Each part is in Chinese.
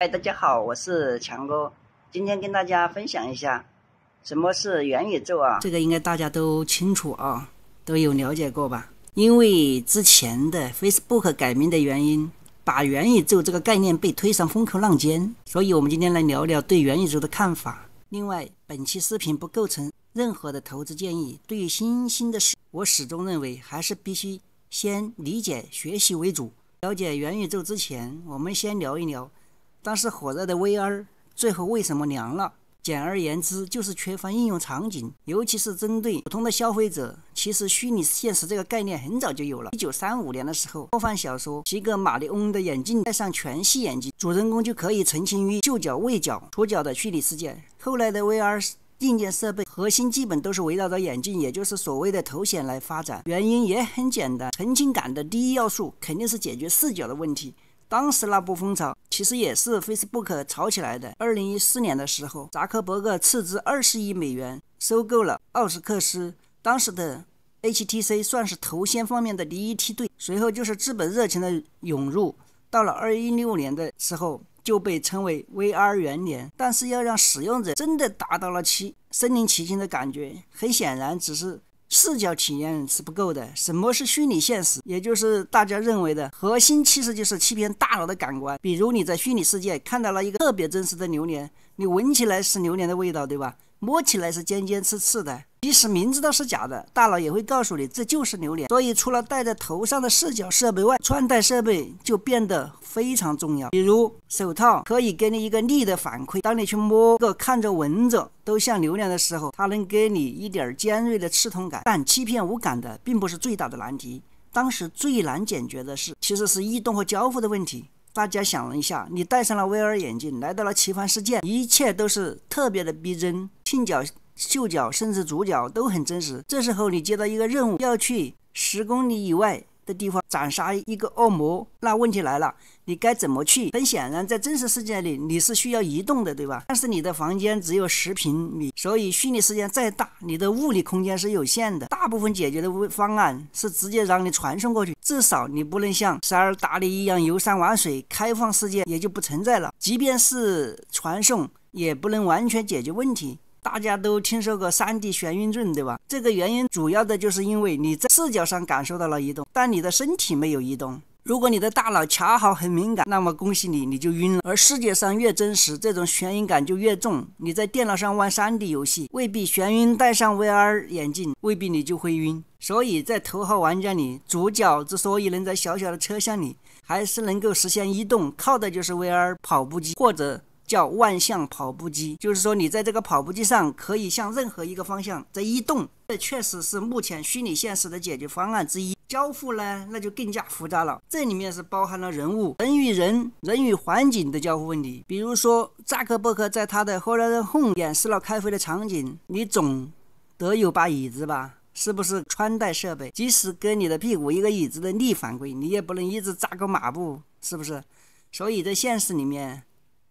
嗨，大家好，我是强哥，今天跟大家分享一下什么是元宇宙啊。这个应该大家都清楚啊，都有了解过吧？因为之前的 Facebook 改名的原因，把元宇宙这个概念被推上风口浪尖，所以我们今天来聊聊对元宇宙的看法。另外，本期视频不构成任何的投资建议，对于新兴的事，我始终认为还是必须先理解学习为主。了解元宇宙之前，我们先聊一聊当时火热的 VR 最后为什么凉了。简而言之，就是缺乏应用场景，尤其是针对普通的消费者。其实虚拟现实这个概念很早就有了。1935年的时候，科幻小说《皮格马利翁的眼镜》戴上全息眼镜，主人公就可以沉浸于就脚未脚触角的虚拟世界。后来的 VR 硬件设备核心基本都是围绕着眼镜，也就是所谓的头显来发展。原因也很简单，沉浸感的第一要素肯定是解决视角的问题。当时那波风潮其实也是 Facebook 炒起来的。2014年的时候，扎克伯格斥资20亿美元收购了奥斯克斯，当时的 HTC 算是头先方面的第一梯队。随后就是资本热情的涌入，到了2016年的时候就被称为 VR 元年。但是要让使用者真的达到了身临其境的感觉，很显然只是视角体验是不够的。什么是虚拟现实？也就是大家认为的核心，其实就是欺骗大脑的感官。比如你在虚拟世界看到了一个特别真实的榴莲，你闻起来是榴莲的味道，对吧？摸起来是尖尖刺刺的，即使明知道是假的，大脑也会告诉你这就是榴莲。所以除了戴在头上的视角设备外，穿戴设备就变得非常重要。比如手套可以给你一个力的反馈，当你去摸个看着闻着都像榴莲的时候，它能给你一点尖锐的刺痛感。但欺骗无感的并不是最大的难题，当时最难解决的其实是移动和交互的问题。大家想了一下，你戴上了 VR 眼镜，来到了奇幻世界，一切都是特别的逼真，触角、嗅角甚至主角都很真实。这时候你接到一个任务，要去10公里以外的地方斩杀一个恶魔，那问题来了，你该怎么去？很显然，在真实世界里你是需要移动的，对吧？但是你的房间只有10平米，所以虚拟世界再大，你的物理空间是有限的。大部分解决的方案是直接让你传送过去，至少你不能像塞尔达里一样游山玩水，开放世界也就不存在了。即便是传送，也不能完全解决问题。大家都听说过3D 眩晕症，对吧？这个原因主要的就是因为你在视角上感受到了移动，但你的身体没有移动。如果你的大脑恰好很敏感，那么恭喜你，你就晕了。而世界上越真实，这种眩晕感就越重。你在电脑上玩3D 游戏，未必眩晕，戴上 VR 眼镜，未必你就会晕。所以在头号玩家里，主角之所以能在小小的车厢里还是能够实现移动，靠的就是 VR 跑步机，或者叫万向跑步机，就是说你在这个跑步机上可以向任何一个方向在移动。这确实是目前虚拟现实的解决方案之一。交互呢，那就更加复杂了，这里面是包含了人物、人与人、人与环境的交互问题。比如说扎克伯格在他的 Horizon Home 演示了开会的场景，你总得有把椅子吧，是不是穿戴设备？即使给你的屁股一个椅子的力反馈，你也不能一直扎个马步，是不是？所以在现实里面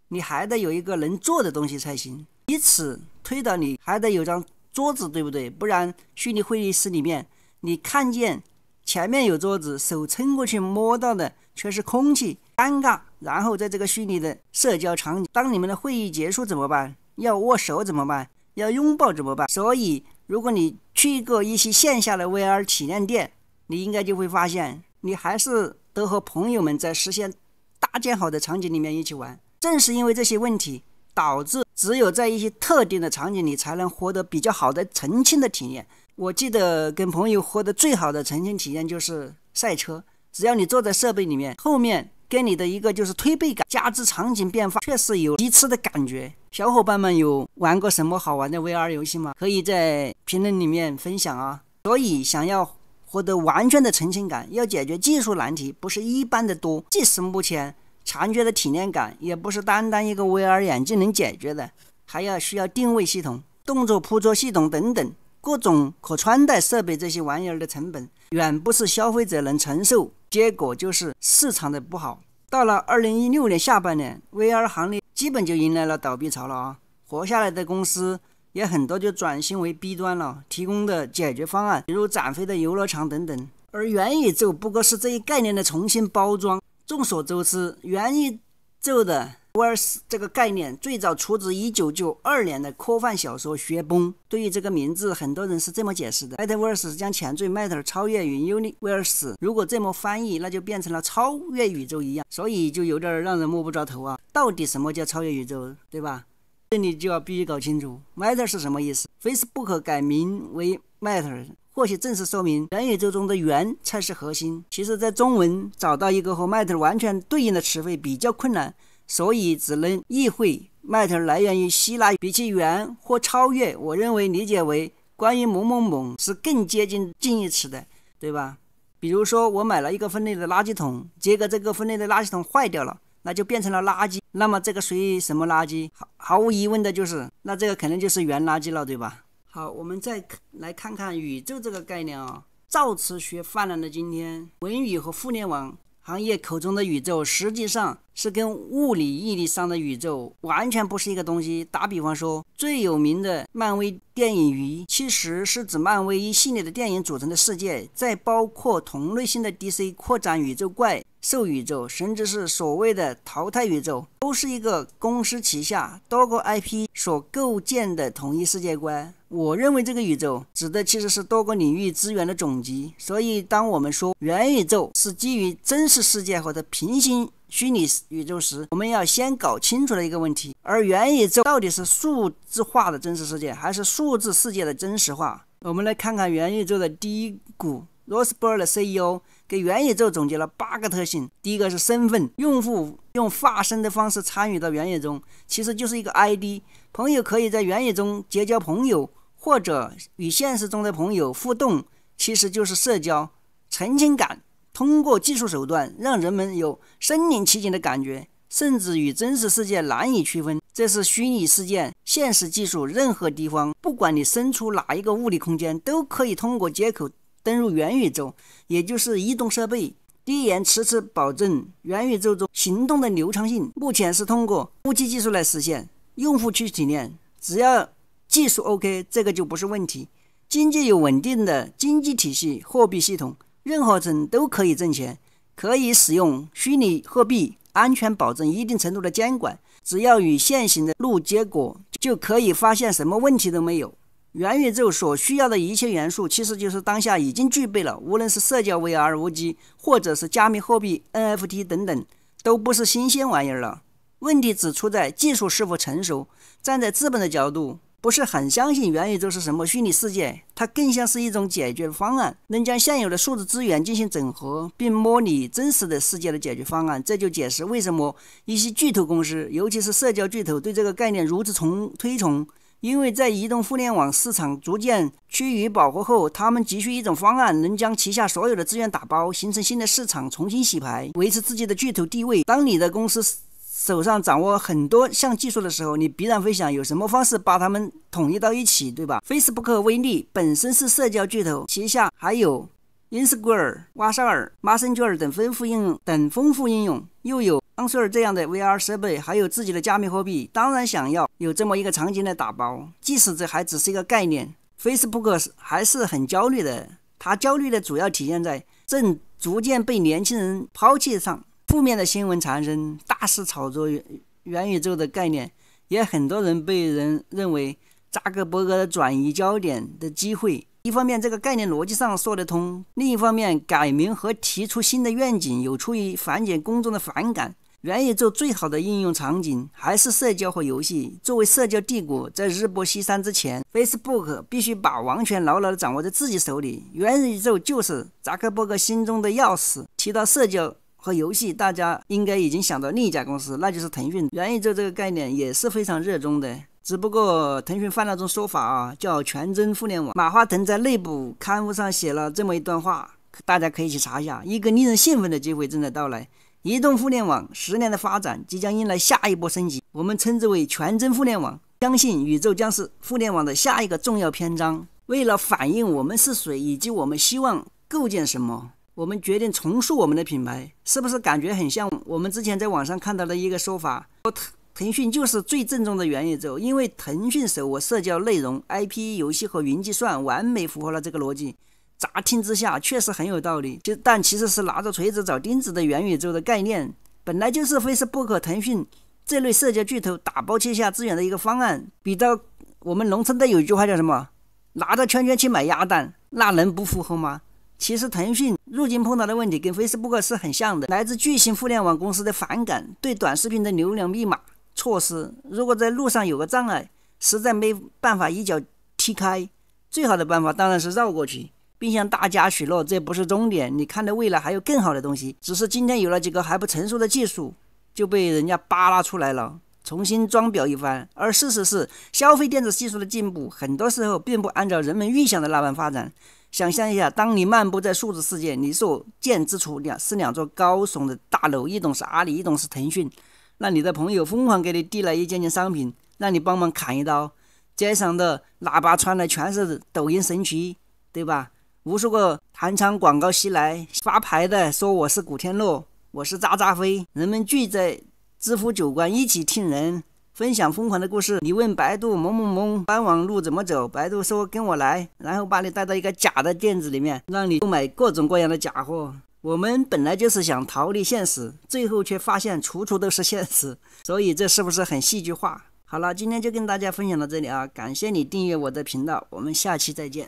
你还得有一个能坐的东西才行，以此推导你还得有张桌子，对不对？不然虚拟会议室里面你看见前面有桌子，手撑过去摸到的却是空气，尴尬。然后在这个虚拟的社交场景，当你们的会议结束怎么办？要握手怎么办？要拥抱怎么办？所以如果你去过一些线下的 VR 体验店，你应该就会发现你还是得和朋友们在实现搭建好的场景里面一起玩。正是因为这些问题，导致只有在一些特定的场景里才能获得比较好的沉浸的体验。我记得跟朋友获得最好的沉浸体验就是赛车，只要你坐在设备里面，后面给你的一个就是推背感，加之场景变化，确实有极致的感觉。小伙伴们有玩过什么好玩的 VR 游戏吗？可以在评论里面分享啊。所以想要获得完全的沉浸感，要解决技术难题不是一般的多，即使目前残缺的体验感也不是单单一个 VR 眼镜能解决的，还需要定位系统、动作捕捉系统等等各种可穿戴设备，这些玩意儿的成本远不是消费者能承受，结果就是市场的不好。到了2016年下半年， VR 行业基本就迎来了倒闭潮了啊，活下来的公司也很多就转型为 B 端了，提供的解决方案比如展飞的游乐场等等。而元宇宙不过是这一概念的重新包装。众所周知，元宇宙的 Metaverse 这个概念最早出自1992年的科幻小说《雪崩》。对于这个名字，很多人是这么解释的 ：Metaverse 将前缀 Meta 超越与 Universe， 如果这么翻译，那就变成了超越宇宙一样，所以就有点让人摸不着头啊。到底什么叫超越宇宙，对吧？这里就要必须搞清楚 Meta 是什么意思。 Facebook 改名为 Meta， 或许正是说明元宇宙中的元才是核心。其实在中文找到一个和 Meta 完全对应的词汇比较困难，所以只能意会 Meta 来源于希腊，比起元或超越，我认为理解为关于某某某是更接近近义词的，对吧？比如说我买了一个分类的垃圾桶，结果这个分类的垃圾桶坏掉了，那就变成了垃圾，那么这个属于什么垃圾？毫无疑问的就是那这个可能就是元垃圾了，对吧？好，我们再来看看宇宙这个概念啊。造词学泛滥的今天，文娱和互联网行业口中的宇宙实际上是跟物理意义上的宇宙完全不是一个东西。打比方说，最有名的漫威电影鱼其实是指漫威一系列的电影组成的世界，再包括同类型的 DC 扩展宇宙怪兽宇宙，甚至是所谓的淘汰宇宙，都是一个公司旗下多个 IP 所构建的统一世界观。我认为这个宇宙指的其实是多个领域资源的总集，所以当我们说元宇宙是基于真实世界或者平行虚拟宇宙时，我们要先搞清楚的一个问题，而元宇宙到底是数字化的真实世界还是数字世界的真实化。我们来看看元宇宙的第一股。罗斯伯尔的 CEO 给元宇宙总结了8个特性。第一个是身份，用户用发声的方式参与到元宇宙，其实就是一个 ID。 朋友可以在元宇宙中结交朋友，或者与现实中的朋友互动，其实就是社交。沉浸感，通过技术手段让人们有身临其境的感觉，甚至与真实世界难以区分。这是虚拟世界现实技术任何地方，不管你身处哪一个物理空间，都可以通过接口登入元宇宙，也就是移动设备。低延迟保证元宇宙中行动的流畅性，目前是通过5G技术来实现。用户去体验，只要技术 OK， 这个就不是问题。经济有稳定的经济体系、货币系统，任何人都可以挣钱，可以使用虚拟货币，安全保证一定程度的监管，只要与现行的路结果，就可以发现什么问题都没有。元宇宙所需要的一切元素，其实就是当下已经具备了，无论是社交 VR、5G， 或者是加密货币 NFT 等等，都不是新鲜玩意儿了。问题只出在技术是否成熟。站在资本的角度，不是很相信元宇宙是什么虚拟世界，它更像是一种解决方案，能将现有的数字资源进行整合，并模拟真实的世界的解决方案。这就解释为什么一些巨头公司，尤其是社交巨头，对这个概念如此推崇。因为在移动互联网市场逐渐趋于饱和后，他们急需一种方案，能将旗下所有的资源打包，形成新的市场，重新洗牌，维持自己的巨头地位。当你的公司手上掌握很多项技术的时候，你必然会想有什么方式把它们统一到一起，对吧？ Facebook 为例，本身是社交巨头，旗下还有 Instagram、瓦萨尔、Messenger 等丰富应用，又有Answer 这样的 VR 设备，还有自己的加密货币，当然想要有这么一个场景来打包。即使这还只是一个概念， Facebook 还是很焦虑的。它焦虑的主要体现在正逐渐被年轻人抛弃上。负面的新闻产生，大肆炒作元宇宙的概念，也很多人被人认为扎克伯格的转移焦点的机会。一方面这个概念逻辑上说得通，另一方面改名和提出新的愿景有助于缓解公众的反感。元宇宙最好的应用场景还是社交和游戏。作为社交帝国，在日薄西山之前， Facebook 必须把王权牢牢地掌握在自己手里。元宇宙就是扎克伯格心中的钥匙。提到社交和游戏，大家应该已经想到另一家公司，那就是腾讯。元宇宙这个概念也是非常热衷的，只不过腾讯犯了种说法叫全真互联网。马化腾在内部刊物上写了这么一段话，大家可以去查一下。一个令人兴奋的机会正在到来，移动互联网10年的发展即将迎来下一波升级，我们称之为全真互联网。相信宇宙将是互联网的下一个重要篇章。为了反映我们是谁以及我们希望构建什么，我们决定重塑我们的品牌。是不是感觉很像我们之前在网上看到的一个说法，说腾讯就是最正宗的元宇宙，因为腾讯手握社交内容、 IP、 游戏和云计算，完美符合了这个逻辑。乍听之下确实很有道理，但其实是拿着锤子找钉子的元宇宙的概念本来就是 Facebook、腾讯这类社交巨头打包切下资源的一个方案。比到我们农村的有一句话叫什么？拿着圈圈去买鸭蛋，那能不服后吗？其实腾讯如今碰到的问题跟 Facebook 是很像的，来自巨型互联网公司的反感，对短视频的流量密码措施，如果在路上有个障碍，实在没办法一脚踢开，最好的办法当然是绕过去，并向大家许诺这不是终点，你看的未来还有更好的东西，只是今天有了几个还不成熟的技术就被人家扒拉出来了，重新装裱一番。而事实是，消费电子技术的进步很多时候并不按照人们预想的那般发展。想象一下，当你漫步在数字世界，你所见之处是两座高耸的大楼，一栋是阿里，一栋是腾讯，那你的朋友疯狂给你递来一件商品，让你帮忙砍一刀，街上的喇叭传来全是抖音神曲，对吧？无数个弹唱广告袭来，发牌的说我是古天乐，我是渣渣飞，人们聚在知府酒馆一起听人分享疯狂的故事。你问百度某某某搬网路怎么走，百度说跟我来，然后把你带到一个假的店子里面，让你购买各种各样的假货。我们本来就是想逃离现实，最后却发现处处都是现实，所以这是不是很戏剧化？好了，今天就跟大家分享到这里啊，感谢你订阅我的频道，我们下期再见。